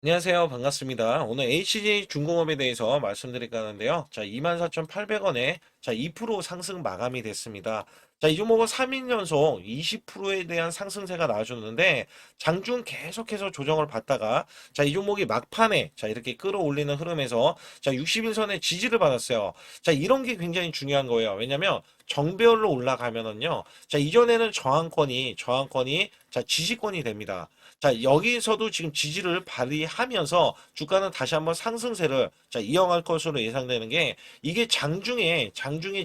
안녕하세요. 반갑습니다. 오늘 HJ 중공업에 대해서 말씀드릴까 하는데요. 자, 24,800원에 2% 상승 마감이 됐습니다. 자, 이 종목은 3일 연속 20%에 대한 상승세가 나와줬는데 장중 계속해서 조정을 받다가 이 종목이 막판에 이렇게 끌어올리는 흐름에서 60일선에 지지를 받았어요. 자, 이런 게 굉장히 중요한 거예요. 왜냐면 정배열로 올라가면은요. 자, 이전에는 저항권이 지지권이 됩니다. 자, 여기서도 지금 지지를 발휘하면서 주가는 다시 한번 상승세를 이어갈 것으로 예상되는 게 이게 장중에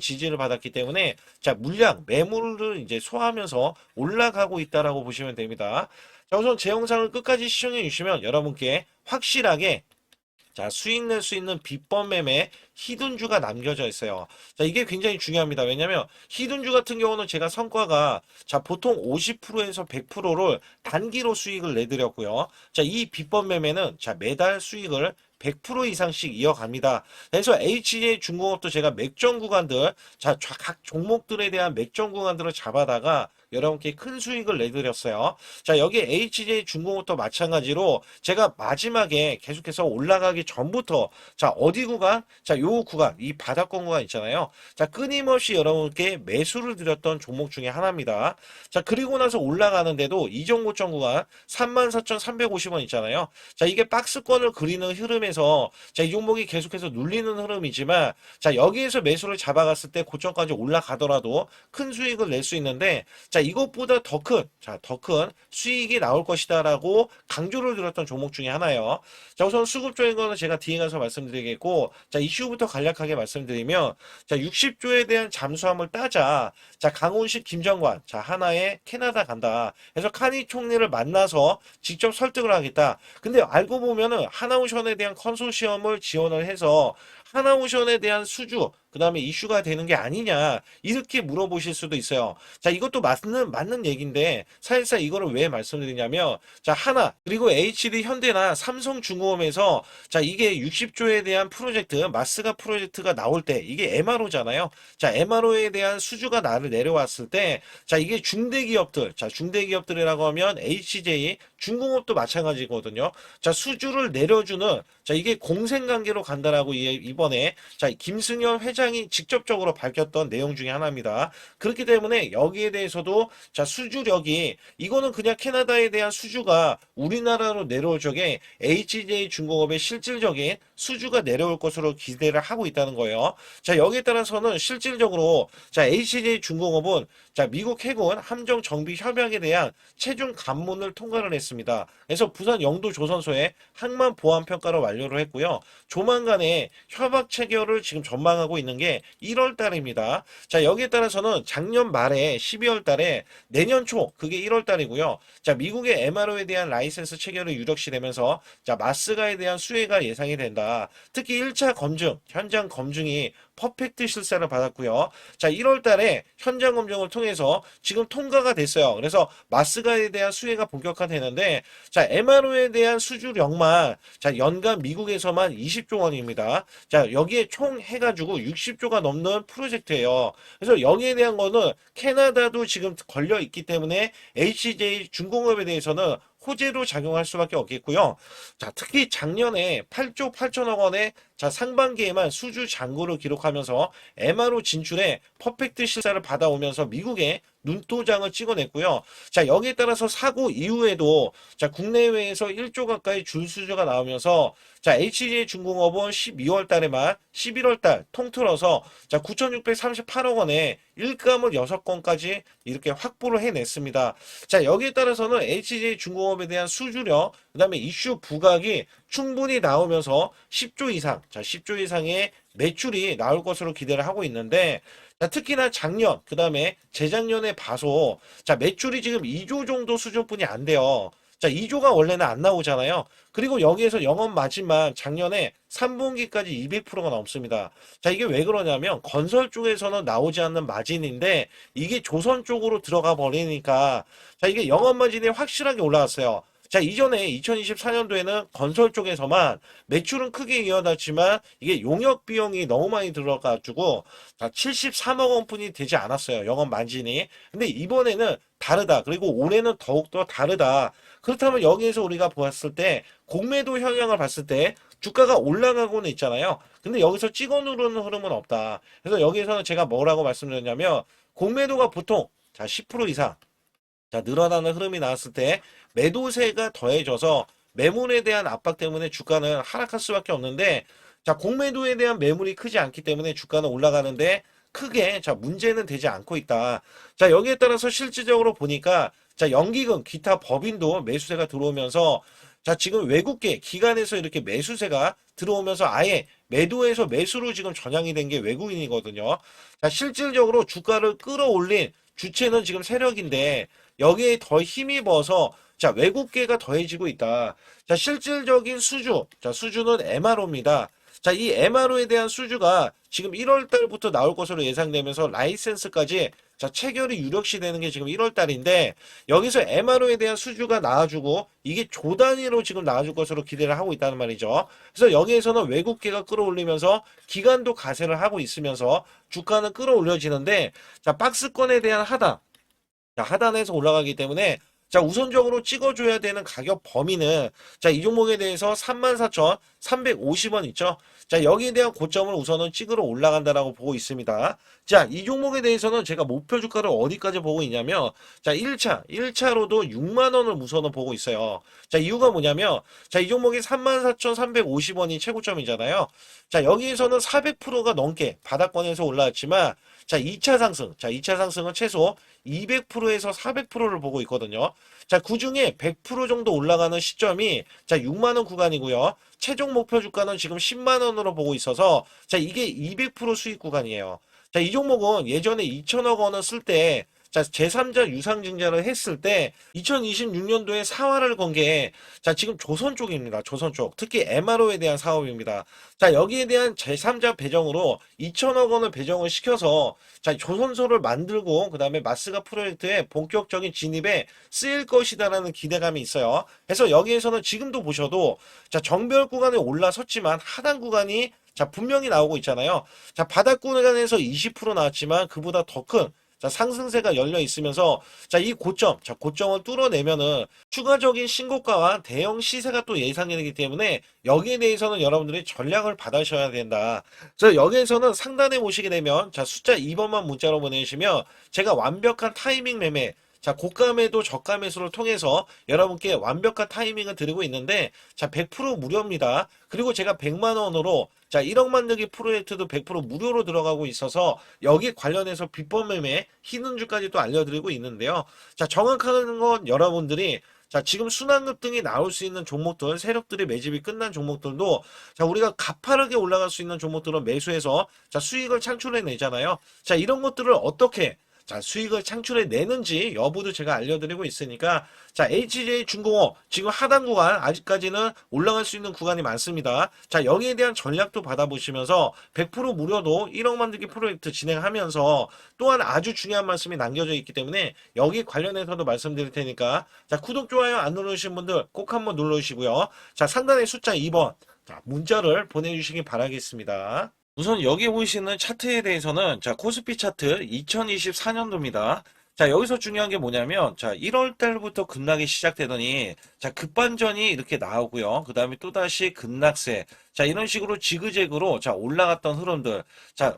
지지를 받았기 때문에 물량 매물을 이제 소화하면서 올라가고 있다라고 보시면 됩니다. 자, 우선 제 영상을 끝까지 시청해 주시면 여러분께 확실하게 수익 낼 수 있는 비법 매매 히든주가 남겨져 있어요. 자, 이게 굉장히 중요합니다. 왜냐면 히든주 같은 경우는 제가 성과가 보통 50%에서 100%를 단기로 수익을 내드렸고요. 자, 이 비법 매매는 매달 수익을 100% 이상씩 이어갑니다. 그래서 HJ 중공업도 제가 맥점 구간들, 각 종목들에 대한 맥점 구간들을 잡아다가 여러분께 큰 수익을 내드렸어요. 자, 여기 HJ 중공업도 마찬가지로 제가 마지막에 계속해서 올라가기 전부터 어디 구간? 요 구간, 이 바닥권 구간 있잖아요. 자, 끊임없이 여러분께 매수를 드렸던 종목 중에 하나입니다. 자, 그리고 나서 올라가는데도 이정고점 구간 34,350원 있잖아요. 자, 이게 박스권을 그리는 흐름에서 이 종목이 계속해서 눌리는 흐름이지만 여기에서 매수를 잡아갔을 때 고점까지 올라가더라도 큰 수익을 낼 수 있는데 이것보다 더 큰 수익이 나올 것이다라고 강조를 드렸던 종목 중에 하나예요. 자, 우선 수급적인 거는 제가 뒤에 가서 말씀드리겠고, 이슈부터 간략하게 말씀드리면, 60조에 대한 잠수함을 따자, 강훈식, 김정관, 하나의 캐나다 간다. 그래서 카니 총리를 만나서 직접 설득을 하겠다. 근데 알고 보면은 하나오션에 대한 컨소시엄을 지원을 해서 하나오션에 대한 수주, 그 다음에 이슈가 되는 게 아니냐, 이렇게 물어보실 수도 있어요. 자, 이것도 맞는 얘기인데, 사실상 이거를 왜 말씀드리냐면, 하나, 그리고 HD 현대나 삼성중공업에서, 이게 60조에 대한 프로젝트, 마스가 프로젝트가 나올 때, 이게 MRO잖아요. 자, MRO에 대한 수주가 내려왔을 때, 이게 중대기업들이라고 하면 HJ, 중공업도 마찬가지거든요. 자, 수주를 내려주는, 이게 공생관계로 간다라고 이번에, 김승현 회장이 직접적으로 밝혔던 내용 중에 하나입니다. 그렇기 때문에 여기에 대해서도 수주력이 이거는 그냥 캐나다에 대한 수주가 우리나라로 내려올 적에 HJ 중공업의 실질적인 수주가 내려올 것으로 기대를 하고 있다는 거예요. 자, 여기에 따라서는 실질적으로 HJ 중공업은 미국 해군 함정 정비 협약에 대한 최종 관문을 통과를 했습니다. 그래서 부산 영도 조선소에 항만 보안 평가를 완료를 했고요. 조만간에 협약 체결을 지금 전망하고 있는 게 1월 달입니다. 자, 여기에 따라서는 작년 말에 12월 달에 내년 초 그게 1월 달이고요. 자, 미국의 MRO에 대한 라이센스 체결이 유력시 되면서 마스가에 대한 수혜가 예상이 된다. 특히 1차 검증, 현장 검증이 퍼펙트 실사를 받았고요. 자, 1월 달에 현장 검증을 통해서 지금 통과가 됐어요. 그래서 마스가에 대한 수혜가 본격화되는데 MRO에 대한 수주력만 연간 미국에서만 20조 원입니다. 자, 여기에 총 해가지고 60조가 넘는 프로젝트예요. 그래서 여기에 대한 거는 캐나다도 지금 걸려 있기 때문에 HJ 중공업에 대해서는 호재로 작용할 수밖에 없겠고요. 자, 특히 작년에 8조 8천억 원의 상반기에만 수주 잔고를 기록하면서 MRO 진출에 퍼펙트 실사를 받아오면서 미국에 눈도장을 찍어냈고요. 자, 여기에 따라서 사고 이후에도 국내외에서 1조 가까이 줄 수주가 나오면서 HJ 중공업은 12월 달에만 11월 달 통틀어서 9,638억 원에 일감을 6건까지 이렇게 확보를 해냈습니다. 자, 여기에 따라서는 HJ 중공업에 대한 수주력, 그다음에 이슈 부각이 충분히 나오면서 10조 이상, 10조 이상의 매출이 나올 것으로 기대를 하고 있는데, 특히나 작년, 그 다음에 재작년에 봐서, 매출이 지금 2조 정도 수준뿐이 안 돼요. 자, 2조가 원래는 안 나오잖아요. 그리고 여기에서 영업 마진만 작년에 3분기까지 200%가 넘습니다. 자, 이게 왜 그러냐면 건설 쪽에서는 나오지 않는 마진인데 이게 조선 쪽으로 들어가 버리니까 이게 영업 마진이 확실하게 올라왔어요. 자, 이전에 2024년도에는 건설 쪽에서만 매출은 크게 이어났지만 이게 용역 비용이 너무 많이 들어가지고 73억 원뿐이 되지 않았어요. 영업 마진이. 근데 이번에는 다르다. 그리고 올해는 더욱더 다르다. 그렇다면 여기에서 우리가 보았을 때 공매도 현황을 봤을 때 주가가 올라가고는 있잖아요. 근데 여기서 찍어 누르는 흐름은 없다. 그래서 여기에서는 제가 뭐라고 말씀드렸냐면 공매도가 보통 10% 이상 늘어나는 흐름이 나왔을 때 매도세가 더해져서 매물에 대한 압박 때문에 주가는 하락할 수밖에 없는데 공매도에 대한 매물이 크지 않기 때문에 주가는 올라가는데 크게 문제는 되지 않고 있다. 여기에 따라서 실질적으로 보니까 연기금 기타 법인도 매수세가 들어오면서 지금 외국계 기관에서 이렇게 매수세가 들어오면서 아예 매도에서 매수로 지금 전향이 된 게 외국인이거든요. 실질적으로 주가를 끌어올린 주체는 지금 세력인데 여기에 더 힘입어서 외국계가 더해지고 있다. 실질적인 수주. 수주는 MRO입니다. 이 MRO에 대한 수주가 지금 1월 달부터 나올 것으로 예상되면서 라이센스까지 체결이 유력시 되는 게 지금 1월 달인데 여기서 MRO에 대한 수주가 나와주고 이게 조 단위로 지금 나와줄 것으로 기대를 하고 있다는 말이죠. 그래서 여기에서는 외국계가 끌어올리면서 기관도 가세를 하고 있으면서 주가는 끌어올려지는데 박스권에 대한 하단. 하단에서 올라가기 때문에 우선적으로 찍어줘야 되는 가격 범위는 이 종목에 대해서 34,350원 있죠. 여기에 대한 고점을 우선은 찍으러 올라간다라고 보고 있습니다. 이 종목에 대해서는 제가 목표 주가를 어디까지 보고 있냐면 1차로도 6만 원을 우선은 보고 있어요. 이유가 뭐냐면 이 종목이 34,350원이 최고점이잖아요. 여기에서는 400%가 넘게 바닥권에서 올라왔지만 2차 상승. 2차 상승은 최소 200%에서 400%를 보고 있거든요. 그 중에 100% 정도 올라가는 시점이 6만원 구간이고요. 최종 목표 주가는 지금 10만원으로 보고 있어서 이게 200% 수익 구간이에요. 이 종목은 예전에 2천억 원을 쓸 때 제3자 유상증자를 했을 때 2026년도에 사활을 건 게 지금 조선 쪽입니다. 조선 쪽. 특히 MRO에 대한 사업입니다. 여기에 대한 제3자 배정으로 2천억 원을 배정을 시켜서 조선소를 만들고 그다음에 마스가 프로젝트에 본격적인 진입에 쓰일 것이다라는 기대감이 있어요. 그래서 여기에서는 지금도 보셔도 정별 구간에 올라섰지만 하단 구간이 분명히 나오고 있잖아요. 바닥 구간에서 20% 나왔지만 그보다 더 큰 상승세가 열려 있으면서 이 고점을 뚫어내면은 추가적인 신고가와 대형 시세가 또 예상이 되기 때문에 여기에 대해서는 여러분들이 전략을 받으셔야 된다. 그래서 여기에서는 상단에 보시게 되면 숫자 2번만 문자로 보내주시면 제가 완벽한 타이밍 매매 고가 매도 저가 매수를 통해서 여러분께 완벽한 타이밍을 드리고 있는데 100% 무료입니다. 그리고 제가 100만 원으로 1억 만들기 프로젝트도 100% 무료로 들어가고 있어서 여기 관련해서 비법 매매 희는주까지 또 알려드리고 있는데요. 정확한 건 여러분들이 지금 순환급등이 나올 수 있는 종목들, 세력들이 매집이 끝난 종목들도 우리가 가파르게 올라갈 수 있는 종목들은 매수해서 수익을 창출해 내잖아요. 이런 것들을 어떻게 수익을 창출해 내는지 여부도 제가 알려드리고 있으니까 HJ중공업 지금 하단 구간 아직까지는 올라갈 수 있는 구간이 많습니다. 여기에 대한 전략도 받아보시면서 100% 무료도 1억 만들기 프로젝트 진행하면서 또한 아주 중요한 말씀이 남겨져 있기 때문에 여기 관련해서도 말씀드릴 테니까 구독, 좋아요 안 누르신 분들 꼭 한번 눌러주시고요. 상단에 숫자 2번 문자를 보내주시기 바라겠습니다. 우선 여기 보이시는 차트에 대해서는 코스피 차트 2024년도입니다. 여기서 중요한 게 뭐냐면 1월 달부터 급락이 시작되더니 급반전이 이렇게 나오고요. 그 다음에 또다시 급락세 이런 식으로 지그재그로 올라갔던 흐름들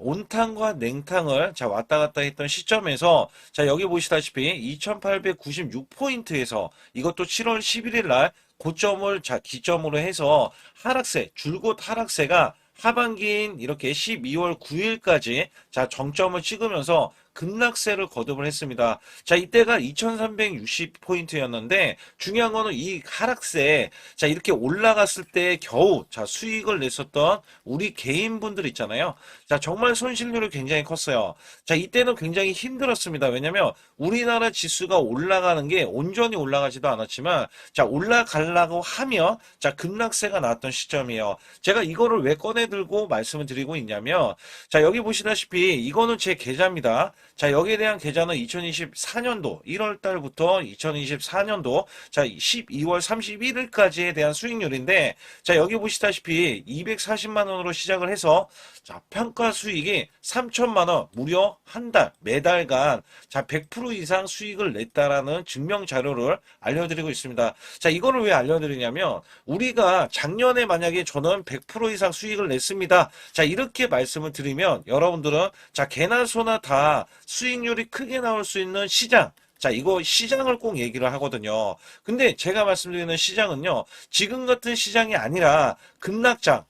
온탕과 냉탕을 왔다 갔다 했던 시점에서 여기 보시다시피 2896포인트에서 이것도 7월 11일 날 고점을 기점으로 해서 하락세 줄곧 하락세가 하반기인 이렇게 12월 9일까지 정점을 찍으면서 급락세를 거듭을 했습니다. 이때가 2360포인트였는데 중요한 거는 이 하락세 이렇게 올라갔을 때 겨우 수익을 냈었던 우리 개인분들 있잖아요. 정말 손실률이 굉장히 컸어요. 이때는 굉장히 힘들었습니다. 왜냐면 우리나라 지수가 올라가는 게 온전히 올라가지도 않았지만 올라가려고 하면 급락세가 나왔던 시점이에요. 제가 이거를 왜 꺼내들고 말씀을 드리고 있냐면 여기 보시다시피 이거는 제 계좌입니다. 자, 여기에 대한 계좌는 2024년도 1월 달부터 2024년도 자, 12월 31일까지에 대한 수익률인데 자, 여기 보시다시피 240만 원으로 시작을 해서 자, 평가 수익이 3천만 원 무려 한 달, 매달간 자, 100% 이상 수익을 냈다라는 증명 자료를 알려드리고 있습니다. 자, 이거를 왜 알려드리냐면 우리가 작년에 만약에 저는 100% 이상 수익을 냈습니다. 자, 이렇게 말씀을 드리면 여러분들은 자, 개나 소나 다 수익률이 크게 나올 수 있는 시장 자, 이거 시장을 꼭 얘기를 하거든요. 근데 제가 말씀드리는 시장은요, 지금 같은 시장이 아니라 급락장.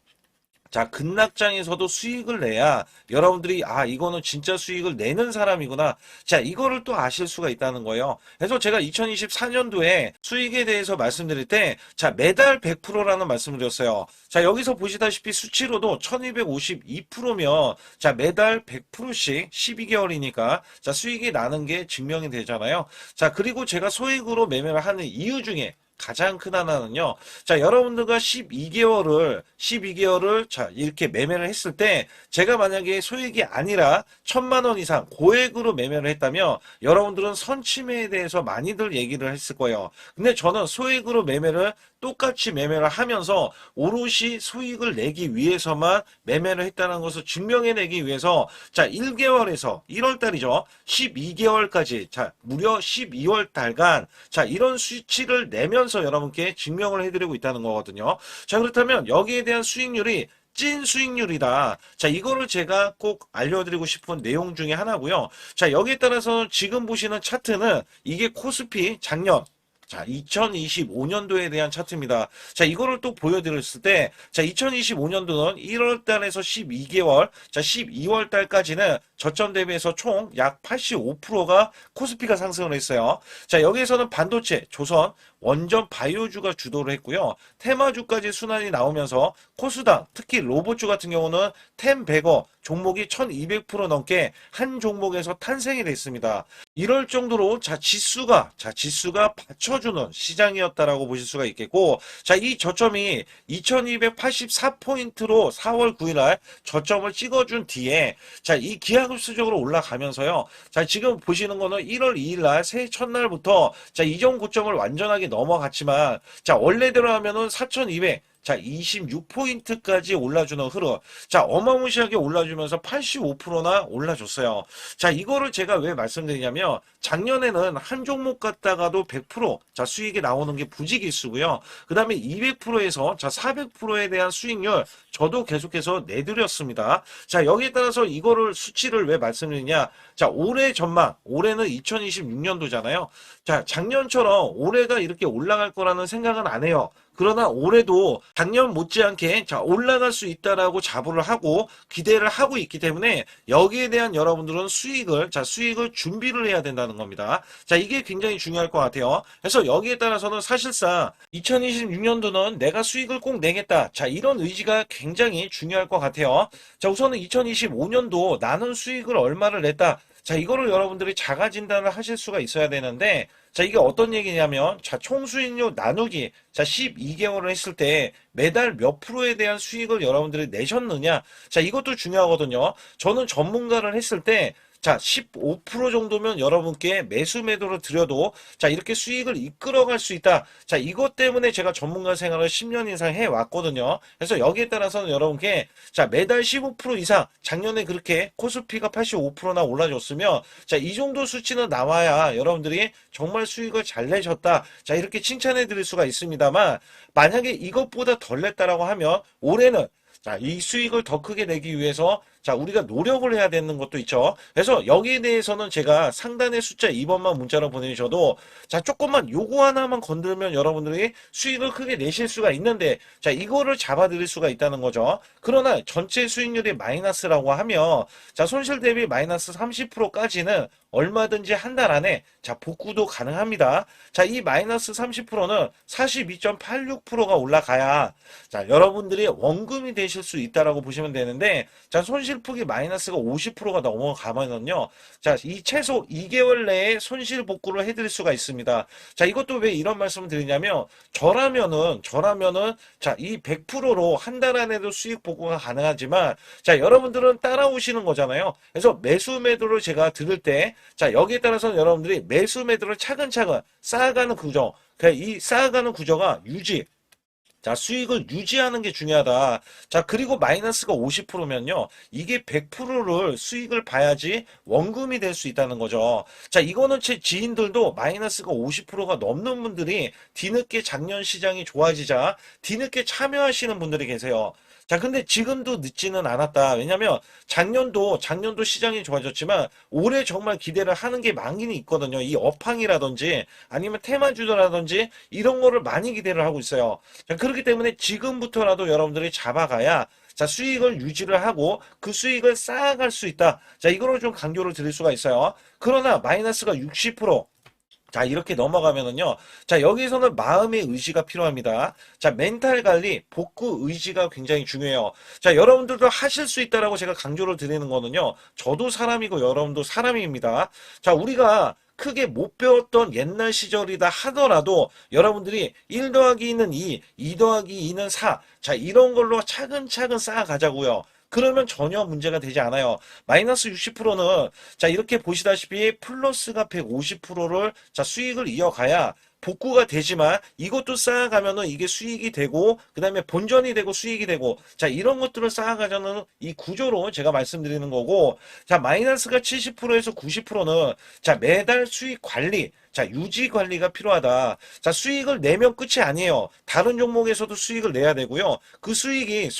자, 급락장에서도 수익을 내야 여러분들이 아, 이거는 진짜 수익을 내는 사람이구나. 자, 이거를 또 아실 수가 있다는 거예요. 그래서 제가 2024년도에 수익에 대해서 말씀드릴 때 자, 매달 100%라는 말씀을 드렸어요. 자, 여기서 보시다시피 수치로도 1252%면 자, 매달 100%씩 12개월이니까 자, 수익이 나는 게 증명이 되잖아요. 자, 그리고 제가 소액으로 매매를 하는 이유 중에 가장 큰 하나는요. 자, 여러분들과 12개월을 자, 이렇게 매매를 했을 때 제가 만약에 소액이 아니라 1,000만 원 이상 고액으로 매매를 했다면 여러분들은 선침해에 대해서 많이들 얘기를 했을 거예요. 근데 저는 소액으로 매매를 똑같이 매매를 하면서 오롯이 수익을 내기 위해서만 매매를 했다는 것을 증명해내기 위해서 자, 1개월에서 1월 달이죠. 12개월까지 자, 무려 12월 달간 자, 이런 수치를 내면서 여러분께 증명을 해드리고 있다는 거거든요. 자, 그렇다면 여기에 대한 수익률이 찐 수익률이다. 자, 이거를 제가 꼭 알려드리고 싶은 내용 중에 하나고요. 자, 여기에 따라서 지금 보시는 차트는 이게 코스피 작년 자, 2025년도에 대한 차트입니다. 자, 이거를 또 보여드렸을 때, 자, 2025년도는 1월 달에서 12개월, 자, 12월 달까지는 저점 대비해서 총 약 85%가 코스피가 상승을 했어요. 자, 여기에서는 반도체, 조선, 원전 바이오주가 주도를 했고요. 테마주까지 순환이 나오면서 코스닥, 특히 로봇주 같은 경우는 템베거 종목이 1200% 넘게 한 종목에서 탄생이 됐습니다. 이럴 정도로 지수가 받쳐주는 시장이었다라고 보실 수가 있겠고, 자, 이 저점이 2284포인트로 4월 9일날 저점을 찍어준 뒤에, 자, 이 기하급수적으로 올라가면서요. 자, 지금 보시는 거는 1월 2일날 새해 첫날부터 자, 이전 고점을 완전하게 넘어갔지만, 자, 원래대로 하면은 4200, 자, 26포인트까지 올라주는 흐름. 자, 어마무시하게 올라주면서 85%나 올라줬어요. 자, 이거를 제가 왜 말씀드리냐면, 작년에는 한 종목 갖다가도 100%, 자, 수익이 나오는 게 부지기수고요. 그 다음에 200%에서, 자, 400%에 대한 수익률, 저도 계속해서 내드렸습니다. 자, 여기에 따라서 이거를 수치를 왜 말씀드리냐. 자, 올해 전망, 올해는 2026년도잖아요. 자, 작년처럼 올해가 이렇게 올라갈 거라는 생각은 안 해요. 그러나 올해도 작년 못지않게 자, 올라갈 수 있다라고 자부를 하고 기대를 하고 있기 때문에 여기에 대한 여러분들은 수익을 준비를 해야 된다는 겁니다. 자, 이게 굉장히 중요할 것 같아요. 그래서 여기에 따라서는 사실상 2026년도는 내가 수익을 꼭 내겠다. 자, 이런 의지가 굉장히 중요할 것 같아요. 자, 우선은 2025년도 나는 수익을 얼마를 냈다. 자, 이거를 여러분들이 자가 진단을 하실 수가 있어야 되는데, 자, 이게 어떤 얘기냐면, 자, 총 수익률 나누기, 자, 12개월을 했을 때 매달 몇 프로에 대한 수익을 여러분들이 내셨느냐. 자, 이것도 중요하거든요. 저는 전문가를 했을 때, 자, 15% 정도면 여러분께 매수 매도를 드려도 자, 이렇게 수익을 이끌어갈 수 있다. 자, 이것 때문에 제가 전문가 생활을 10년 이상 해왔거든요. 그래서 여기에 따라서는 여러분께 자, 매달 15% 이상 작년에 그렇게 코스피가 85%나 올라줬으면 자, 이 정도 수치는 나와야 여러분들이 정말 수익을 잘 내셨다. 자, 이렇게 칭찬해 드릴 수가 있습니다만 만약에 이것보다 덜 냈다라고 하면 올해는 자, 이 수익을 더 크게 내기 위해서 자, 우리가 노력을 해야 되는 것도 있죠. 그래서 여기에 대해서는 제가 상단의 숫자 2번만 문자로 보내주셔도 자, 조금만 요거 하나만 건들면 여러분들이 수익을 크게 내실 수가 있는데 자, 이거를 잡아드릴 수가 있다는 거죠. 그러나 전체 수익률이 마이너스라고 하면 자, 손실 대비 마이너스 30%까지는 얼마든지 한 달 안에 자, 복구도 가능합니다. 자, 이 마이너스 30%는 42.86%가 올라가야 자, 여러분들이 원금이 되실 수 있다라고 보시면 되는데 자, 손실 손실폭이 마이너스가 50%가 넘어가면은요. 자, 이 최소 2개월 내에 손실 복구를 해드릴 수가 있습니다. 자, 이것도 왜 이런 말씀을 드리냐면, 저라면은, 자, 이 100%로 한 달 안에도 수익 복구가 가능하지만, 자, 여러분들은 따라오시는 거잖아요. 그래서 매수 매도를 제가 들을 때, 자, 여기에 따라서 여러분들이 매수 매도를 차근차근 쌓아가는 구조, 이 쌓아가는 구조가 자, 수익을 유지하는 게 중요하다. 자, 그리고 마이너스가 50%면요. 이게 100%를 수익을 봐야지 원금이 될 수 있다는 거죠. 자, 이거는 제 지인들도 마이너스가 50%가 넘는 분들이 뒤늦게 작년 시장이 좋아지자 뒤늦게 참여하시는 분들이 계세요. 자, 근데 지금도 늦지는 않았다. 왜냐면 작년도 시장이 좋아졌지만 올해 정말 기대를 하는 게 많긴 있거든요. 이 업황이라든지 아니면 테마주라든지 이런 거를 많이 기대를 하고 있어요. 자, 그렇기 때문에 지금부터라도 여러분들이 잡아가야 자, 수익을 유지를 하고 그 수익을 쌓아갈 수 있다. 자, 이거를 좀 강조를 드릴 수가 있어요. 그러나 마이너스가 60%, 자, 이렇게 넘어가면은요. 자, 여기서는 마음의 의지가 필요합니다. 자, 멘탈 관리, 복구 의지가 굉장히 중요해요. 자, 여러분들도 하실 수 있다라고 제가 강조를 드리는 거는요. 저도 사람이고 여러분도 사람입니다. 자, 우리가 크게 못 배웠던 옛날 시절이다 하더라도 여러분들이 1 더하기 2는 2, 2 더하기 2는 4. 자, 이런 걸로 차근차근 쌓아가자고요. 그러면 전혀 문제가 되지 않아요. 마이너스 60%는 자, 이렇게 보시다시피 플러스가 150%를 자, 수익을 이어가야 복구가 되지만 이것도 쌓아가면은 이게 수익이 되고 그다음에 본전이 되고 수익이 되고 자, 이런 것들을 쌓아가자는 이 구조로 제가 말씀드리는 거고, 자, 마이너스가 70%에서 90%는 자, 매달 수익 관리, 자, 유지 관리가 필요하다. 자, 수익을 내면 끝이 아니에요. 다른 종목에서도 수익을 내야 되고요. 그 수익이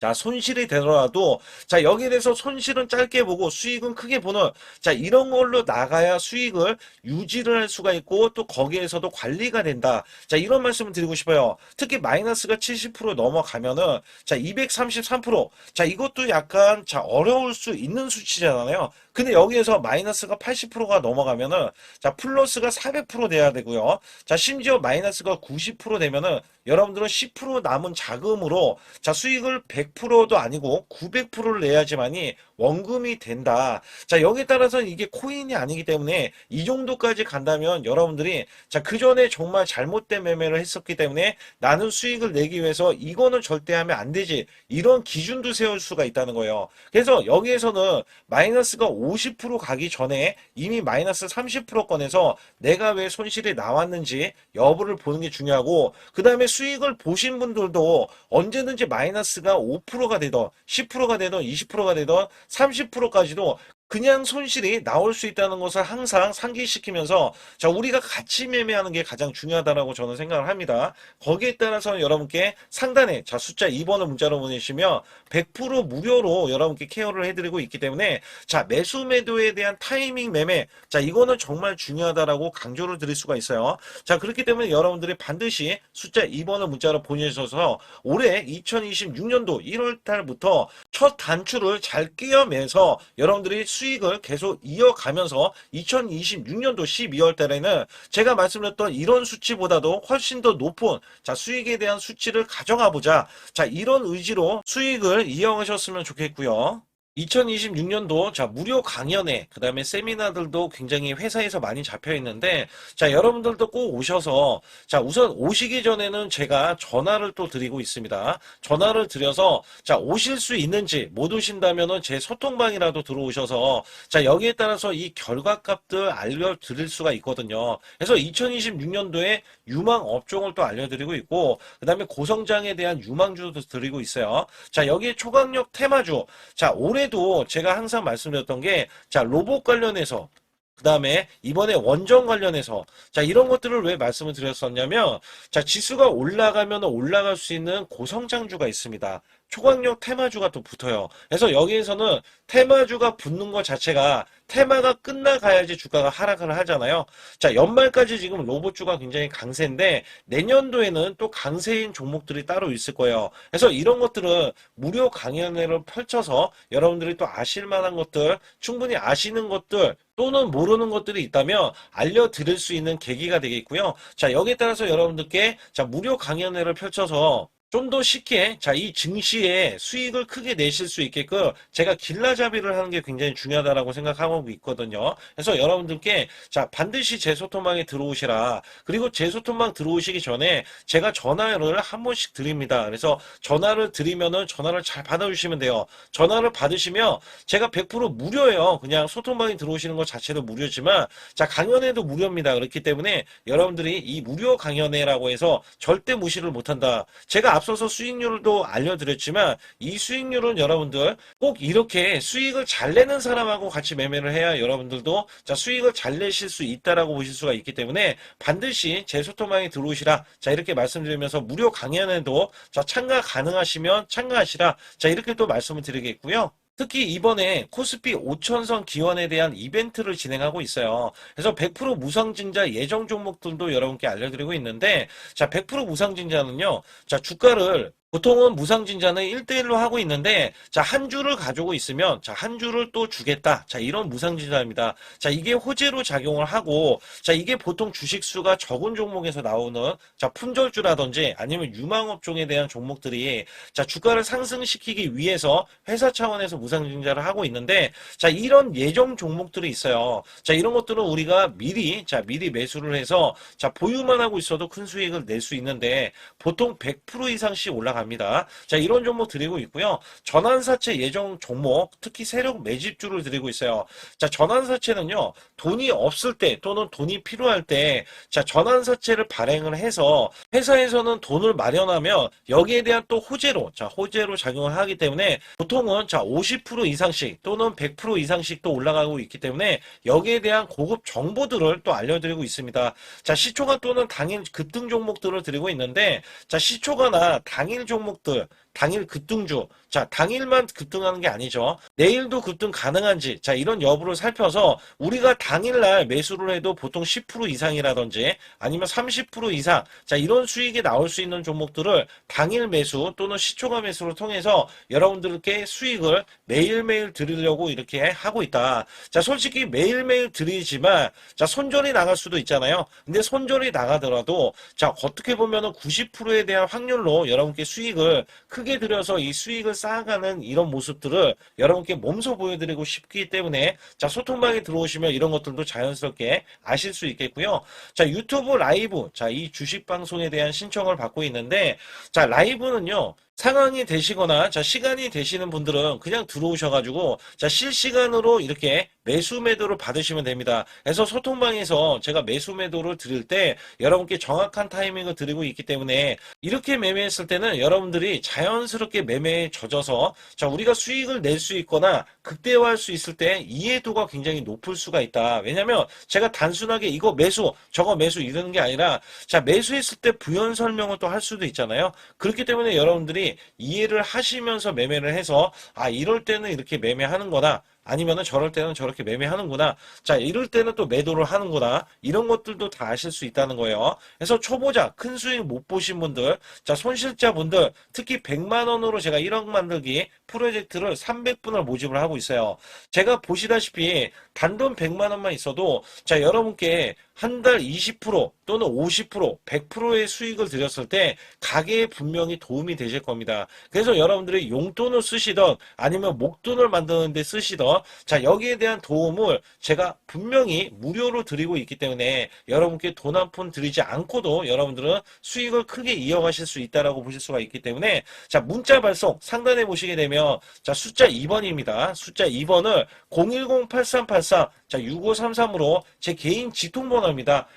자, 손실이 되더라도, 자, 여기에 대해서 손실은 짧게 보고 수익은 크게 보는, 자, 이런 걸로 나가야 수익을 유지를 할 수가 있고, 또 거기에서도 관리가 된다. 자, 이런 말씀을 드리고 싶어요. 특히 마이너스가 70% 넘어가면은, 자, 233%. 자, 이것도 약간, 자, 어려울 수 있는 수치잖아요. 근데 여기에서 마이너스가 80%가 넘어가면은, 자, 플러스가 400% 돼야 되고요. 자, 심지어 마이너스가 90% 되면은, 여러분들은 10% 남은 자금으로 자, 수익을 100%도 아니고 900%를 내야지만이 원금이 된다. 자, 여기에 따라서는 이게 코인이 아니기 때문에 이 정도까지 간다면 여러분들이 자, 그 전에 정말 잘못된 매매를 했었기 때문에 나는 수익을 내기 위해서 이거는 절대 하면 안 되지. 이런 기준도 세울 수가 있다는 거예요. 그래서 여기에서는 마이너스가 50% 가기 전에 이미 마이너스 30%권에서 내가 왜 손실이 나왔는지 여부를 보는 게 중요하고, 그 다음에 수익을 보신 분들도 언제든지 마이너스가 5%가 되던 10%가 되던 20%가 되던 30%까지도 그냥 손실이 나올 수 있다는 것을 항상 상기시키면서 자, 우리가 같이 매매하는 게 가장 중요하다라고 저는 생각을 합니다. 거기에 따라서 여러분께 상단에 자, 숫자 2번을 문자로 보내시면 100% 무료로 여러분께 케어를 해드리고 있기 때문에 자, 매수 매도에 대한 타이밍 매매, 자, 이거는 정말 중요하다라고 강조를 드릴 수가 있어요. 자, 그렇기 때문에 여러분들이 반드시 숫자 2번을 문자로 보내셔서 올해 2026년도 1월 달부터 첫 단추를 잘 끼워매서 여러분들이 수익을 계속 이어가면서 2026년도 12월 달에는 제가 말씀드렸던 이런 수치보다도 훨씬 더 높은 자, 수익에 대한 수치를 가져가 보자. 자, 이런 의지로 수익을 이어가셨으면 좋겠고요. 2026년도 자, 무료 강연회 그다음에 세미나들도 굉장히 회사에서 많이 잡혀 있는데 자, 여러분들도 꼭 오셔서 자, 우선 오시기 전에는 제가 전화를 또 드리고 있습니다. 전화를 드려서 자, 오실 수 있는지, 못 오신다면은 제 소통방이라도 들어오셔서 자, 여기에 따라서 이 결과값들 알려드릴 수가 있거든요. 그래서 2026년도에 유망 업종을 또 알려드리고 있고 그다음에 고성장에 대한 유망주도 드리고 있어요. 자, 여기에 초강력 테마주, 자, 올해도 제가 항상 말씀드렸던 게, 자, 로봇 관련해서, 그 다음에 이번에 원전 관련해서, 자, 이런 것들을 왜 말씀을 드렸었냐면, 자, 지수가 올라가면 올라갈 수 있는 고성장주가 있습니다. 초강력 테마주가 또 붙어요. 그래서 여기에서는 테마주가 붙는 것 자체가 테마가 끝나가야지 주가가 하락을 하잖아요. 자, 연말까지 지금 로봇주가 굉장히 강세인데 내년도에는 또 강세인 종목들이 따로 있을 거예요. 그래서 이런 것들은 무료 강연회를 펼쳐서 여러분들이 또 아실 만한 것들, 충분히 아시는 것들 또는 모르는 것들이 있다면 알려드릴 수 있는 계기가 되겠고요. 자, 여기에 따라서 여러분들께 자, 무료 강연회를 펼쳐서 좀 더 쉽게 이 증시에 수익을 크게 내실 수 있게끔 제가 길라잡이를 하는 게 굉장히 중요하다라고 생각하고 있거든요. 그래서 여러분들께 반드시 제 소통방에 들어오시라. 그리고 제 소통방 들어오시기 전에 제가 전화를 한 번씩 드립니다. 그래서 전화를 드리면은 전화를 잘 받아주시면 돼요. 전화를 받으시면 제가 100% 무료예요. 그냥 소통방에 들어오시는 것 자체도 무료지만 강연회도 무료입니다. 그렇기 때문에 여러분들이 이 무료 강연회라고 해서 절대 무시를 못한다. 제가 앞서서 수익률도 알려드렸지만 이 수익률은 여러분들 꼭 이렇게 수익을 잘 내는 사람하고 같이 매매를 해야 여러분들도 수익을 잘 내실 수 있다라고 보실 수가 있기 때문에 반드시 제 소통방에 들어오시라. 이렇게 말씀드리면서 무료 강연에도 참가 가능하시면 참가하시라. 이렇게 또 말씀을 드리겠고요. 특히 이번에 코스피 5천선 기원에 대한 이벤트를 진행하고 있어요. 그래서 100% 무상증자 예정 종목들도 여러분께 알려드리고 있는데 100% 무상증자는요. 주가를 보통은 무상증자는 1대1로 하고 있는데 한 주를 가지고 있으면 한 주를 또 주겠다. 이런 무상증자입니다. 이게 호재로 작용을 하고 이게 보통 주식수가 적은 종목에서 나오는 품절주라든지 아니면 유망업종에 대한 종목들이 주가를 상승시키기 위해서 회사 차원에서 무상증자를 하고 있는데 이런 예정 종목들이 있어요. 이런 것들은 우리가 미리 매수를 해서 보유만 하고 있어도 큰 수익을 낼 수 있는데 보통 100% 이상씩 올라갑니다. 이런 종목 드리고 있고요. 전환사채 예정 종목, 특히 세력 매집주를 드리고 있어요. 전환사채는요, 돈이 없을 때 또는 돈이 필요할 때, 전환사채를 발행을 해서 회사에서는 돈을 마련하면 여기에 대한 또 호재로 작용을 하기 때문에 보통은 50% 이상씩 또는 100% 이상씩 또 올라가고 있기 때문에 여기에 대한 고급 정보들을 또 알려드리고 있습니다. 시초가 또는 당일 급등 종목들을 드리고 있는데, 시초가나 당일 종목들, 당일 급등주, 당일만 급등하는 게 아니죠. 내일도 급등 가능한지, 이런 여부를 살펴서 우리가 당일날 매수를 해도 보통 10% 이상이라든지 아니면 30% 이상, 이런 수익이 나올 수 있는 종목들을 당일 매수 또는 시초가 매수를 통해서 여러분들께 수익을 매일매일 드리려고 이렇게 하고 있다. 솔직히 매일매일 드리지만, 손절이 나갈 수도 있잖아요. 근데 손절이 나가더라도, 어떻게 보면은 90%에 대한 확률로 여러분께 수익을 크게 들여서 이 수익을 쌓아가는 이런 모습들을 여러분께 몸소 보여드리고 싶기 때문에 소통방에 들어오시면 이런 것들도 자연스럽게 아실 수 있겠고요. 유튜브 라이브, 이 주식 방송에 대한 신청을 받고 있는데, 라이브는요, 상황이 되시거나 시간이 되시는 분들은 그냥 들어오셔가지고 실시간으로 이렇게 매수 매도를 받으시면 됩니다. 그래서 소통방에서 제가 매수 매도를 드릴 때 여러분께 정확한 타이밍을 드리고 있기 때문에 이렇게 매매했을 때는 여러분들이 자연스럽게 매매에 젖어서 우리가 수익을 낼 수 있거나 극대화할 수 있을 때 이해도가 굉장히 높을 수가 있다. 왜냐면 제가 단순하게 이거 매수 저거 매수 이러는 게 아니라 매수했을 때 부연 설명을 또 할 수도 있잖아요. 그렇기 때문에 여러분들이 이해를 하시면서 매매를 해서 이럴 때는 이렇게 매매하는 거다. 아니면은 저럴 때는 저렇게 매매하는구나. 이럴 때는 또 매도를 하는구나. 이런 것들도 다 아실 수 있다는 거예요. 그래서 초보자, 큰 수익 못 보신 분들, 손실자분들, 특히 100만 원으로 제가 1억 만들기 프로젝트를 300분을 모집을 하고 있어요. 제가 보시다시피 단돈 100만 원만 있어도 여러분께 한 달 20% 또는 50%, 100%의 수익을 드렸을 때 가게에 분명히 도움이 되실 겁니다. 그래서 여러분들이 용돈을 쓰시던 아니면 목돈을 만드는 데 쓰시던 여기에 대한 도움을 제가 분명히 무료로 드리고 있기 때문에 여러분께 돈 한 푼 드리지 않고도 여러분들은 수익을 크게 이어가실 수 있다라고 보실 수가 있기 때문에 문자 발송 상단에 보시게 되면 숫자 2번입니다. 숫자 2번을 010-8383-6533으로 제 개인 직통번호입니다.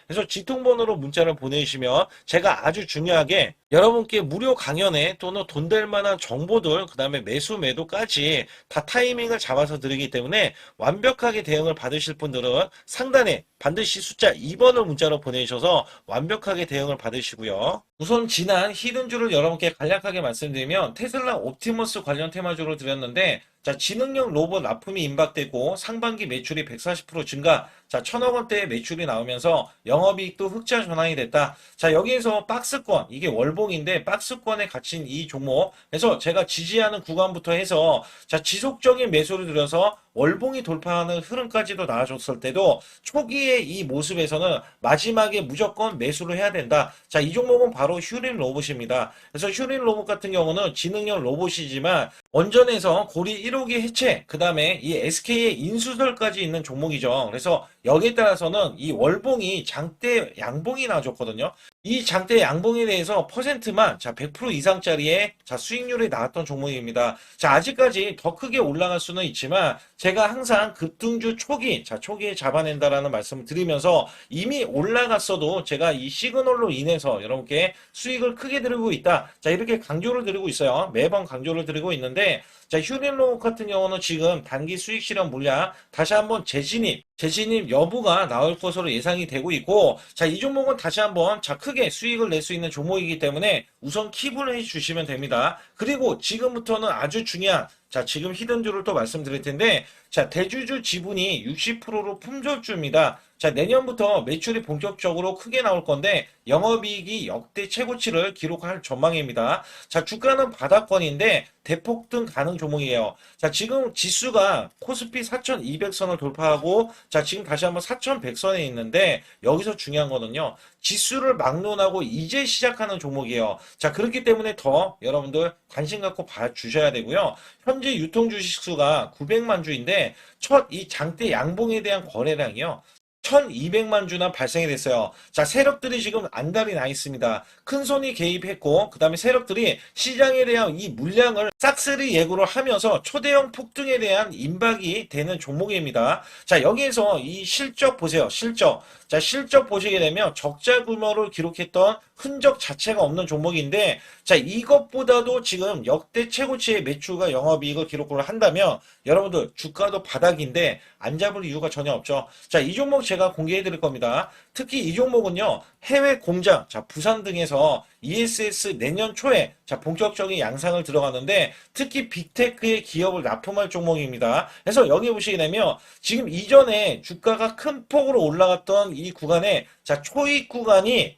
그래서 직통번호로 문자를 보내주시면 제가 아주 중요하게 여러분께 무료 강연에 또는 돈 될 만한 정보들, 그 다음에 매수 매도까지 다 타이밍을 잡아서 드리기 때문에 완벽하게 대응을 받으실 분들은 상단에 반드시 숫자 2번을 문자로 보내주셔서 완벽하게 대응을 받으시고요. 우선 지난 히든주를 여러분께 간략하게 말씀드리면 테슬라 옵티머스 관련 테마주로 드렸는데 지능형 로봇 납품이 임박되고 상반기 매출이 140% 증가, 1000억 원대의 매출이 나오면서 영업이익도 흑자 전환이 됐다. 여기에서 박스권, 이게 월봉인데 박스권에 갇힌 이 종목, 그래서 제가 지지하는 구간부터 해서 지속적인 매수를 들여서 월봉이 돌파하는 흐름까지도 나와줬을 때도 초기의 이 모습에서는 마지막에 무조건 매수를 해야 된다. 자, 이 종목은 바로 휴린 로봇입니다. 그래서 휴린 로봇 같은 경우는 지능형 로봇이지만 원전에서 고리 1호기 해체, 그 다음에 이 SK의 인수설까지 있는 종목이죠. 그래서 여기에 따라서는 이 월봉이 장대 양봉이 나와줬거든요. 이 장대 양봉에 대해서 퍼센트만 자 100% 이상짜리의 자 수익률이 나왔던 종목입니다. 자, 아직까지 더 크게 올라갈 수는 있지만 제가 항상 급등주 초기 자 초기에 잡아낸다라는 말씀을 드리면서 이미 올라갔어도 제가 이 시그널로 인해서 여러분께 수익을 크게 드리고 있다. 자, 이렇게 강조를 드리고 있어요. 매번 강조를 드리고 있는데 자, 휴린로봇 같은 경우는 지금 단기 수익 실현 물량 다시 한번 재진입 여부가 나올 것으로 예상이 되고 있고, 자, 이 종목은 다시 한번 자 크게 수익을 낼 수 있는 종목이기 때문에 우선 킵을 해 주시면 됩니다. 그리고 지금부터는 아주 중요한 자, 지금 히든주를 또 말씀드릴 텐데, 자, 대주주 지분이 60%로 품절주입니다. 자, 내년부터 매출이 본격적으로 크게 나올 건데, 영업이익이 역대 최고치를 기록할 전망입니다. 자, 주가는 바닥권인데, 대폭등 가능 종목이에요. 자, 지금 지수가 코스피 4,200선을 돌파하고, 자, 지금 다시 한번 4,100선에 있는데, 여기서 중요한 거는요, 지수를 막론하고 이제 시작하는 종목이에요. 자, 그렇기 때문에 더 여러분들 관심 갖고 봐주셔야 되고요. 현재 유통 주식 수가 900만 주인데 첫 이 장대 양봉에 대한 거래량이요. 1200만 주나 발생이 됐어요. 자, 세력들이 지금 안달이 나 있습니다. 큰 손이 개입했고, 그 다음에 세력들이 시장에 대한 이 물량을 싹쓸이 예고를 하면서 초대형 폭등에 대한 임박이 되는 종목입니다. 자, 여기에서 이 실적 보세요. 실적. 자, 실적 보시게 되면 적자 규모를 기록했던 흔적 자체가 없는 종목인데, 자, 이것보다도 지금 역대 최고치의 매출과 영업이익을 기록을 한다면 여러분들 주가도 바닥인데 안 잡을 이유가 전혀 없죠. 자, 이 종목 제가 공개해 드릴 겁니다. 특히 이 종목은요, 해외 공장, 자, 부산 등에서 ESS 내년 초에 자, 본격적인 양상을 들어가는데 특히 빅테크의 기업을 납품할 종목입니다. 그래서 여기 보시게 되면 지금 이전에 주가가 큰 폭으로 올라갔던 이 구간에 자, 초입 구간이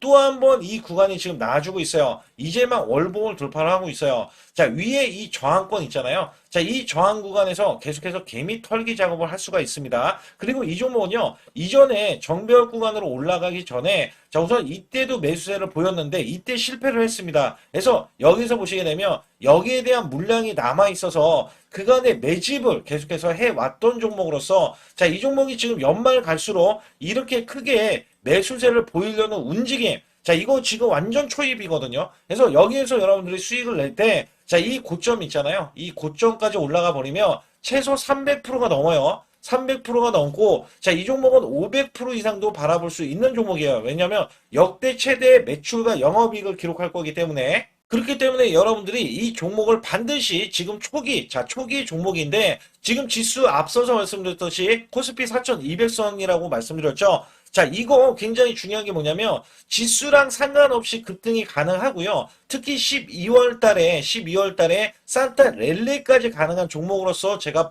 또 한 번 이 구간이 지금 나와주고 있어요. 이제만 월봉을 돌파를 하고 있어요. 자, 위에 이 저항권 있잖아요. 자, 이 저항 구간에서 계속해서 개미 털기 작업을 할 수가 있습니다. 그리고 이 종목은요, 이전에 정배열 구간으로 올라가기 전에 자, 우선 이때도 매수세를 보였는데 이때 실패를 했습니다. 그래서 여기서 보시게 되면 여기에 대한 물량이 남아 있어서 그간의 매집을 계속해서 해왔던 종목으로서 자, 이 종목이 지금 연말 갈수록 이렇게 크게 매수세를 보이려는 움직임. 자, 이거 지금 완전 초입이거든요. 그래서 여기에서 여러분들이 수익을 낼 때, 자, 이 고점 있잖아요. 이 고점까지 올라가 버리면 최소 300%가 넘어요. 300%가 넘고, 자, 이 종목은 500% 이상도 바라볼 수 있는 종목이에요. 왜냐면 역대 최대 매출과 영업이익을 기록할 거기 때문에. 그렇기 때문에 여러분들이 이 종목을 반드시 지금 초기 종목인데, 지금 지수 앞서서 말씀드렸듯이 코스피 4,200선이라고 말씀드렸죠. 자, 이거 굉장히 중요한 게 뭐냐면 지수랑 상관없이 급등이 가능하고요. 특히 12월 달에 산타 랠리까지 가능한 종목으로서 제가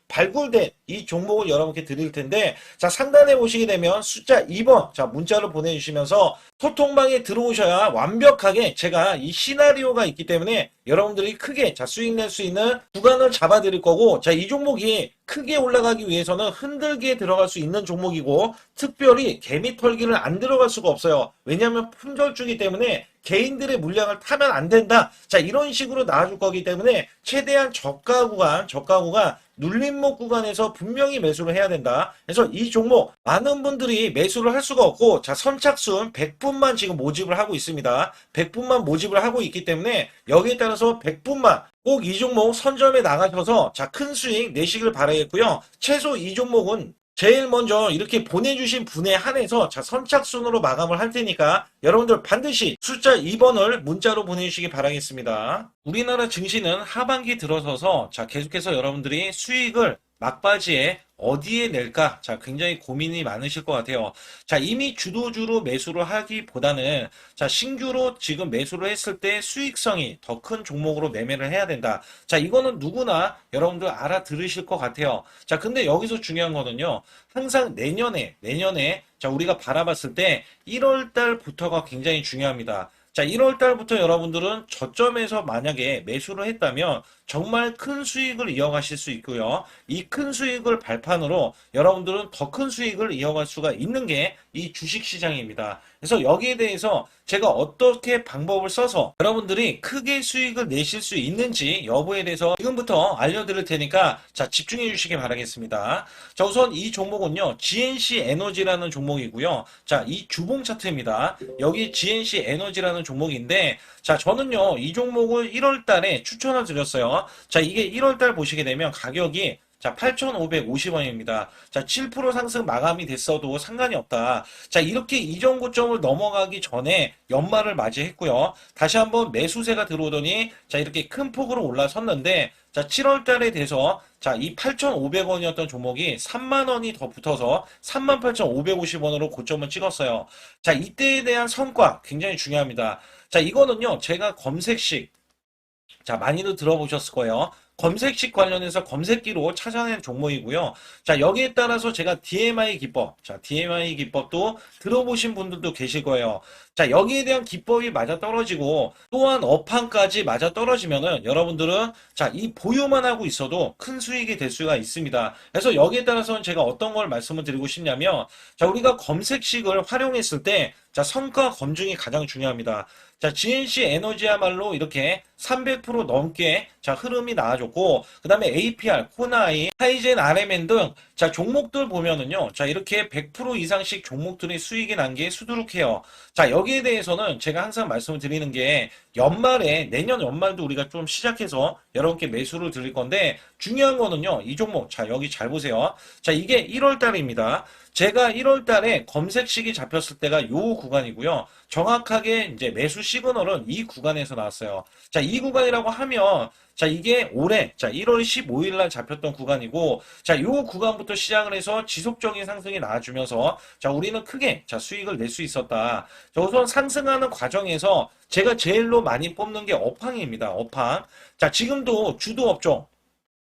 발굴된 이 종목을 여러분께 드릴 텐데, 자, 상단에 보시게 되면 숫자 2번, 자, 문자를 보내주시면서 소통방에 들어오셔야 완벽하게 제가 이 시나리오가 있기 때문에 여러분들이 크게 자, 수익 낼 수 있는 구간을 잡아 드릴 거고, 자, 이 종목이 크게 올라가기 위해서는 흔들기에 들어갈 수 있는 종목이고, 특별히 개미 털기를 안 들어갈 수가 없어요. 왜냐하면 품절주기 때문에 개인들의 물량을 타면 안 된다. 자, 이런 식으로 나와줄 거기 때문에 최대한 저가 구간 눌림목 구간에서 분명히 매수를 해야 된다. 그래서 이 종목 많은 분들이 매수를 할 수가 없고, 자, 선착순 100분만 지금 모집을 하고 있습니다. 100분만 모집을 하고 있기 때문에 여기에 따라서 100분만 꼭 이 종목 선점에 나가셔서 자, 큰 수익 내시길 바라겠고요. 최소 이 종목은 제일 먼저 이렇게 보내주신 분에 한해서 자, 선착순으로 마감을 할 테니까 여러분들 반드시 숫자 2번을 문자로 보내주시기 바라겠습니다. 우리나라 증시는 하반기 들어서서 자, 계속해서 여러분들이 수익을 막바지에 어디에 낼까? 자, 굉장히 고민이 많으실 것 같아요. 자, 이미 주도주로 매수를 하기보다는 자, 신규로 지금 매수를 했을 때 수익성이 더 큰 종목으로 매매를 해야 된다. 자, 이거는 누구나 여러분들 알아들으실 것 같아요. 자, 근데 여기서 중요한 거는요. 항상 내년에 자, 우리가 바라봤을 때 1월 달부터가 굉장히 중요합니다. 자, 1월 달부터 여러분들은 저점에서 만약에 매수를 했다면 정말 큰 수익을 이어가실 수 있고요. 이 큰 수익을 발판으로 여러분들은 더 큰 수익을 이어갈 수가 있는 게 이 주식 시장입니다. 그래서 여기에 대해서 제가 어떻게 방법을 써서 여러분들이 크게 수익을 내실 수 있는지 여부에 대해서 지금부터 알려드릴 테니까 자, 집중해 주시기 바라겠습니다. 자, 우선 이 종목은요, GNC 에너지라는 종목이고요. 자, 이 주봉 차트입니다. 여기 GNC 에너지라는 종목인데, 자, 저는요, 이 종목을 1월 달에 추천을 드렸어요. 자, 이게 1월 달 보시게 되면 가격이 자, 8,550원입니다. 자, 7% 상승 마감이 됐어도 상관이 없다. 자, 이렇게 이전 고점을 넘어가기 전에 연말을 맞이했고요. 다시 한번 매수세가 들어오더니 자, 이렇게 큰 폭으로 올라섰는데 자, 7월 달에 돼서 자, 이 8,500원이었던 종목이 3만 원이 더 붙어서 38,550원으로 고점을 찍었어요. 자, 이때에 대한 성과 굉장히 중요합니다. 자, 이거는요, 제가 검색식 자, 많이들 들어보셨을 거예요. 검색식 관련해서 검색기로 찾아낸 종목이고요. 자, 여기에 따라서 제가 DMI 기법, 자, DMI 기법도 들어보신 분들도 계실 거예요. 자, 여기에 대한 기법이 맞아 떨어지고 또한 업황까지 맞아 떨어지면은 여러분들은 자, 이 보유만 하고 있어도 큰 수익이 될 수가 있습니다. 그래서 여기에 따라서는 제가 어떤 걸 말씀을 드리고 싶냐면 자, 우리가 검색식을 활용했을 때 자, 성과 검증이 가장 중요합니다. 자, GNC 에너지야말로 이렇게 300% 넘게 자, 흐름이 나와줬고, 그 다음에 APR, 코나이, 하이젠, RMN 등 자, 종목들 보면은요. 자, 이렇게 100% 이상씩 종목들이 수익이 난 게 수두룩해요. 자, 여기에 대해서는 제가 항상 말씀을 드리는 게 연말에 내년 연말도 우리가 좀 시작해서 여러분께 매수를 드릴 건데 중요한 거는요. 이 종목 자, 여기 잘 보세요. 자, 이게 1월 달입니다. 제가 1월 달에 검색식이 잡혔을 때가 요 구간이고요. 정확하게 이제 매수 시그널은 이 구간에서 나왔어요. 자, 이 구간이라고 하면 자, 이게 올해 자, 1월 15일 날 잡혔던 구간이고 자, 요 구간부터 시작을 해서 지속적인 상승이 나와주면서 자, 우리는 크게 자, 수익을 낼 수 있었다. 자, 우선 상승하는 과정에서 제가 제일로 많이 뽑는 게 업황입니다. 업황. 자, 지금도 주도 업종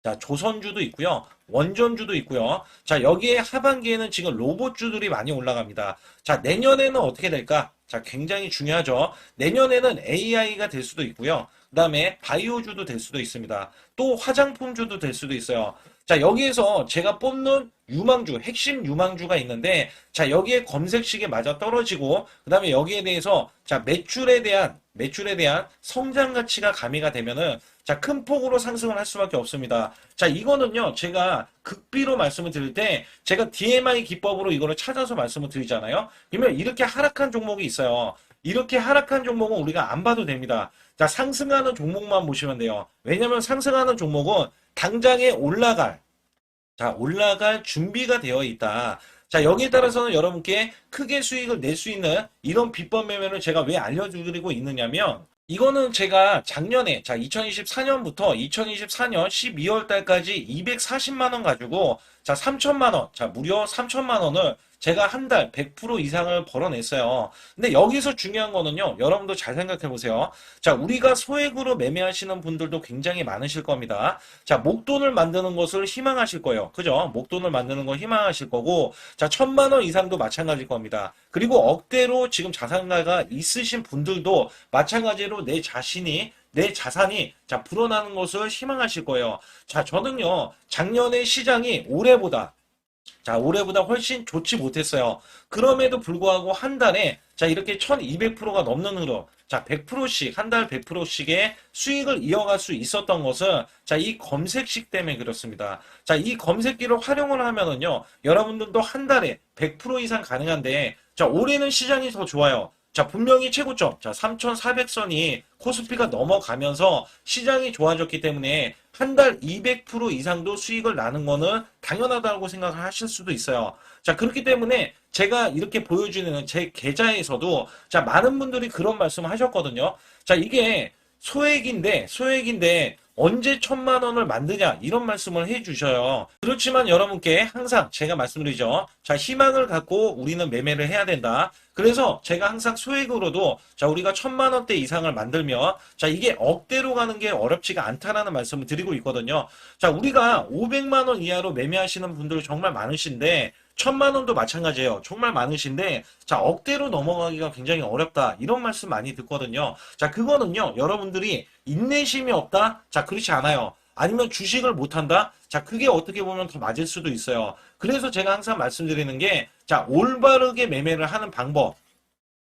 자, 조선주도 있고요. 원전주도 있고요. 자, 여기에 하반기에는 지금 로봇주들이 많이 올라갑니다. 자, 내년에는 어떻게 될까? 자, 굉장히 중요하죠. 내년에는 AI가 될 수도 있고요. 그 다음에 바이오주도 될 수도 있습니다. 또 화장품주도 될 수도 있어요. 자, 여기에서 제가 뽑는 유망주, 핵심 유망주가 있는데, 자, 여기에 검색식에 맞아 떨어지고, 그 다음에 여기에 대해서, 자, 매출에 대한 성장 가치가 가미가 되면은, 자, 큰 폭으로 상승을 할 수밖에 없습니다. 자, 이거는요, 제가 극비로 말씀을 드릴 때, 제가 DMI 기법으로 이거를 찾아서 말씀을 드리잖아요. 그러면 이렇게 하락한 종목이 있어요. 이렇게 하락한 종목은 우리가 안 봐도 됩니다. 자, 상승하는 종목만 보시면 돼요. 왜냐면 상승하는 종목은 당장에 올라갈 준비가 되어 있다. 자, 여기에 따라서는 여러분께 크게 수익을 낼 수 있는 이런 비법 매매를 제가 왜 알려드리고 있느냐면, 이거는 제가 작년에, 자, 2024년부터 2024년 12월 달까지 240만 원 가지고, 자, 3천만 원, 자, 무려 3천만 원을 제가 한 달 100% 이상을 벌어냈어요. 근데 여기서 중요한 거는요, 여러분도 잘 생각해 보세요. 자, 우리가 소액으로 매매하시는 분들도 굉장히 많으실 겁니다. 자, 목돈을 만드는 것을 희망하실 거예요. 그죠? 목돈을 만드는 걸 희망하실 거고, 자, 1,000만 원 이상도 마찬가지일 겁니다. 그리고 억대로 지금 자산가가 있으신 분들도 마찬가지로 내 자산이 자 불어나는 것을 희망하실 거예요. 자, 저는요 작년에 시장이 올해보다 훨씬 좋지 못했어요. 그럼에도 불구하고 한 달에 자 이렇게 1200%가 넘는 흐름, 자 100%씩 한 달 100%씩의 수익을 이어갈 수 있었던 것은 자 이 검색식 때문에 그렇습니다. 자, 이 검색기를 활용을 하면은요 여러분들도 한 달에 100% 이상 가능한데 자 올해는 시장이 더 좋아요. 자, 분명히 최고점, 자, 3,400선이 코스피가 넘어가면서 시장이 좋아졌기 때문에 한 달 200% 이상도 수익을 나는 거는 당연하다고 생각을 하실 수도 있어요. 자, 그렇기 때문에 제가 이렇게 보여주는 제 계좌에서도 자, 많은 분들이 그런 말씀을 하셨거든요. 자, 이게 소액인데 언제 1,000만 원을 만드냐 이런 말씀을 해주셔요. 그렇지만 여러분께 항상 제가 말씀드리죠. 자, 희망을 갖고 우리는 매매를 해야 된다. 그래서 제가 항상 소액으로도 자 우리가 1,000만 원대 이상을 만들면 자 이게 억대로 가는 게 어렵지가 않다라는 말씀을 드리고 있거든요. 자, 우리가 500만 원 이하로 매매하시는 분들 정말 많으신데 천만 원도 마찬가지예요. 정말 많으신데 자, 억대로 넘어가기가 굉장히 어렵다. 이런 말씀 많이 듣거든요. 자, 그거는요. 여러분들이 인내심이 없다? 자, 그렇지 않아요. 아니면 주식을 못한다? 자, 그게 어떻게 보면 더 맞을 수도 있어요. 그래서 제가 항상 말씀드리는 게, 자, 올바르게 매매를 하는 방법.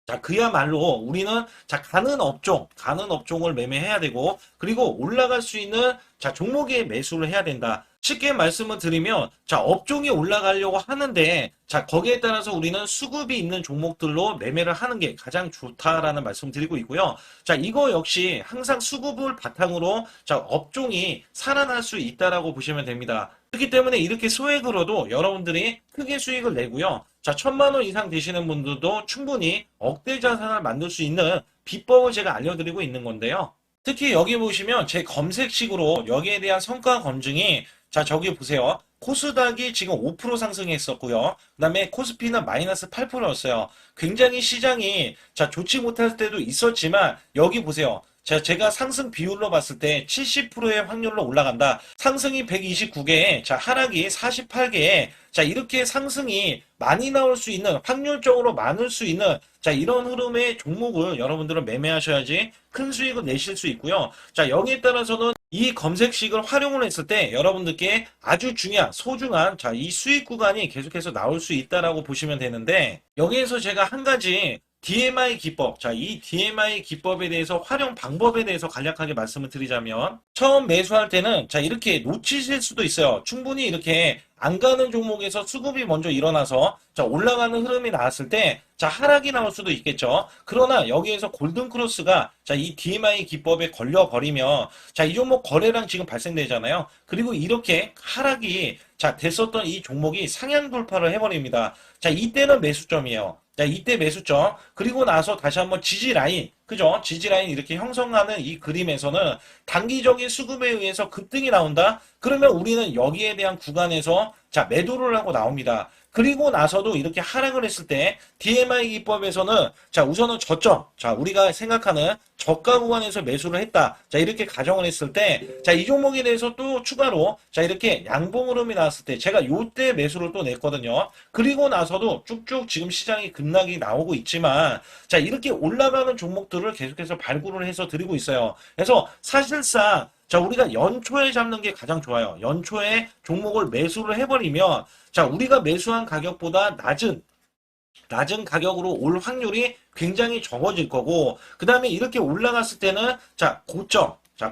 자, 그야말로 우리는 자, 가는 업종을 매매해야 되고, 그리고 올라갈 수 있는 자, 종목에 매수를 해야 된다. 쉽게 말씀을 드리면, 자, 업종이 올라가려고 하는데, 자, 거기에 따라서 우리는 수급이 있는 종목들로 매매를 하는 게 가장 좋다라는 말씀 드리고 있고요. 자, 이거 역시 항상 수급을 바탕으로 자, 업종이 살아날 수 있다라고 보시면 됩니다. 그렇기 때문에 이렇게 소액으로도 여러분들이 크게 수익을 내고요. 자, 천만 원 이상 되시는 분들도 충분히 억대 자산을 만들 수 있는 비법을 제가 알려드리고 있는 건데요. 특히 여기 보시면 제 검색식으로 여기에 대한 성과 검증이 자, 저기 보세요. 코스닥이 지금 5% 상승했었고요. 그 다음에 코스피는 마이너스 8%였어요. 굉장히 시장이 자, 좋지 못할 때도 있었지만 여기 보세요. 자, 제가 상승 비율로 봤을 때 70%의 확률로 올라간다. 상승이 129개에, 자, 하락이 48개에, 자, 이렇게 상승이 많이 나올 수 있는, 확률적으로 많을 수 있는, 자, 이런 흐름의 종목을 여러분들은 매매하셔야지 큰 수익을 내실 수 있고요. 자, 여기에 따라서는 이 검색식을 활용을 했을 때 여러분들께 아주 중요한, 소중한, 자, 이 수익 구간이 계속해서 나올 수 있다라고 보시면 되는데, 여기에서 제가 한 가지 DMI 기법. 자, 이 DMI 기법에 대해서 활용 방법에 대해서 간략하게 말씀을 드리자면 처음 매수할 때는 자, 이렇게 놓치실 수도 있어요. 충분히 이렇게 안 가는 종목에서 수급이 먼저 일어나서 자, 올라가는 흐름이 나왔을 때 자, 하락이 나올 수도 있겠죠. 그러나 여기에서 골든 크로스가 자, 이 DMI 기법에 걸려 버리면 자, 이 종목 거래량 지금 발생되잖아요. 그리고 이렇게 하락이 자, 됐었던 이 종목이 상향 돌파를 해 버립니다. 자, 이때는 매수점이에요. 자, 이때 매수점. 그리고 나서 다시 한번 지지 라인. 그죠? 지지 라인 이렇게 형성하는 이 그림에서는 단기적인 수급에 의해서 급등이 나온다? 그러면 우리는 여기에 대한 구간에서 자, 매도를 하고 나옵니다. 그리고 나서도 이렇게 하락을 했을 때 DMI 기법에서는 자, 우선은 저점. 자, 우리가 생각하는 저가 구간에서 매수를 했다. 자, 이렇게 가정을 했을 때 자, 이 종목에 대해서 또 추가로 자, 이렇게 양봉 흐름이 나왔을 때 제가 요때 매수를 또 냈거든요. 그리고 나서도 쭉쭉 지금 시장이 급락이 나오고 있지만 자, 이렇게 올라가는 종목들을 계속해서 발굴을 해서 드리고 있어요. 그래서 사실상 자, 우리가 연초에 잡는 게 가장 좋아요. 연초에 종목을 매수를 해버리면 자, 우리가 매수한 가격보다 낮은 가격으로 올 확률이 굉장히 적어질 거고, 그 다음에 이렇게 올라갔을 때는 자,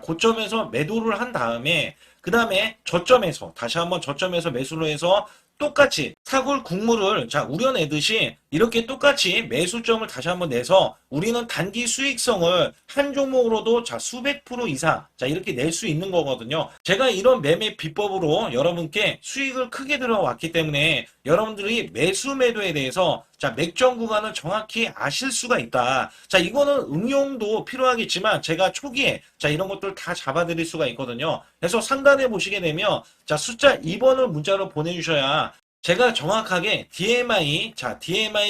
고점에서 매도를 한 다음에 그 다음에 저점에서 다시 한번 저점에서 매수를 해서 똑같이 사골 국물을 자, 우려내듯이 이렇게 똑같이 매수점을 다시 한번 내서 우리는 단기 수익성을 한 종목으로도 자, 수백 프로 이상 자, 이렇게 낼 수 있는 거거든요. 제가 이런 매매 비법으로 여러분께 수익을 크게 들어왔기 때문에 여러분들이 매수 매도에 대해서 자, 맥점 구간을 정확히 아실 수가 있다. 자, 이거는 응용도 필요하겠지만 제가 초기에 자, 이런 것들 다 잡아드릴 수가 있거든요. 그래서 상단에 보시게 되면 자, 숫자 2번을 문자로 보내주셔야 제가 정확하게 DMI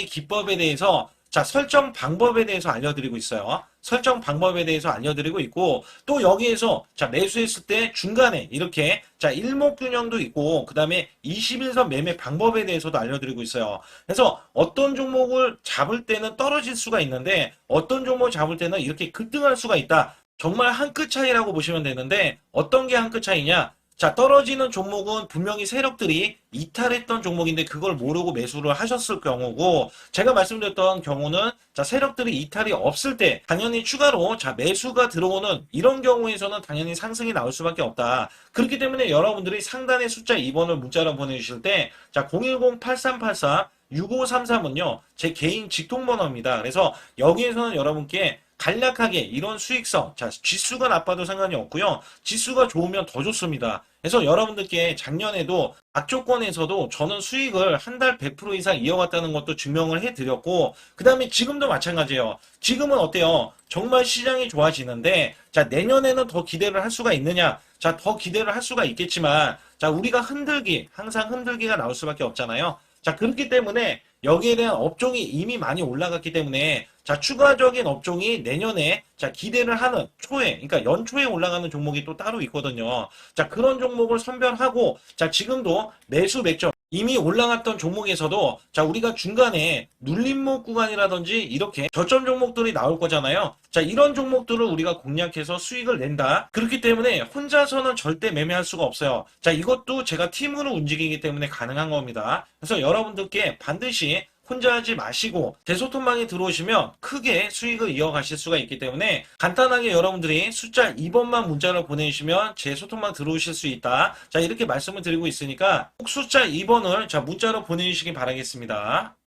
기법에 대해서 자, 설정 방법에 대해서 알려드리고 있어요. 설정 방법에 대해서 알려드리고 있고, 또 여기에서 자, 매수했을 때 중간에 이렇게 자, 일목균형도 있고, 그 다음에 21선 매매 방법에 대해서도 알려드리고 있어요. 그래서 어떤 종목을 잡을 때는 떨어질 수가 있는데, 어떤 종목을 잡을 때는 이렇게 급등할 수가 있다. 정말 한 끗 차이라고 보시면 되는데, 어떤 게 한 끗 차이냐? 자, 떨어지는 종목은 분명히 세력들이 이탈했던 종목인데 그걸 모르고 매수를 하셨을 경우고, 제가 말씀드렸던 경우는 자, 세력들이 이탈이 없을 때 당연히 추가로 자, 매수가 들어오는 이런 경우에서는 당연히 상승이 나올 수밖에 없다. 그렇기 때문에 여러분들이 상단의 숫자 2번을 문자로 보내주실 때 자, 010-8384 6533은요, 제 개인 직통번호입니다. 그래서 여기에서는 여러분께 간략하게 이런 수익성, 자, 지수가 나빠도 상관이 없고요. 지수가 좋으면 더 좋습니다. 그래서 여러분들께 작년에도 악조건에서도 저는 수익을 한 달 100% 이상 이어갔다는 것도 증명을 해드렸고, 그 다음에 지금도 마찬가지예요. 지금은 어때요? 정말 시장이 좋아지는데, 자, 내년에는 더 기대를 할 수가 있느냐? 자, 더 기대를 할 수가 있겠지만, 자, 우리가 항상 흔들기가 나올 수밖에 없잖아요. 자, 그렇기 때문에 여기에 대한 업종이 이미 많이 올라갔기 때문에 자, 추가적인 업종이 내년에 자, 기대를 하는 초에, 그러니까 연초에 올라가는 종목이 또 따로 있거든요. 자, 그런 종목을 선별하고 자, 지금도 매수 맥점 이미 올라갔던 종목에서도 자 우리가 중간에 눌림목 구간이라든지 이렇게 저점 종목들이 나올 거잖아요. 자 이런 종목들을 우리가 공략해서 수익을 낸다. 그렇기 때문에 혼자서는 절대 매매할 수가 없어요. 자 이것도 제가 팀으로 움직이기 때문에 가능한 겁니다. 그래서 여러분들께 반드시 혼자 하지 마시고 제 소통방에 들어오시면 크게 수익을 이어가실 수가 있기 때문에 간단하게 여러분들이 숫자 2번만 문자를 보내주시면 제 소통방 들어오실 수 있다. 자 이렇게 말씀을 드리고 있으니까 꼭 숫자 2번을 자 문자로 보내주시기 바라겠습니다.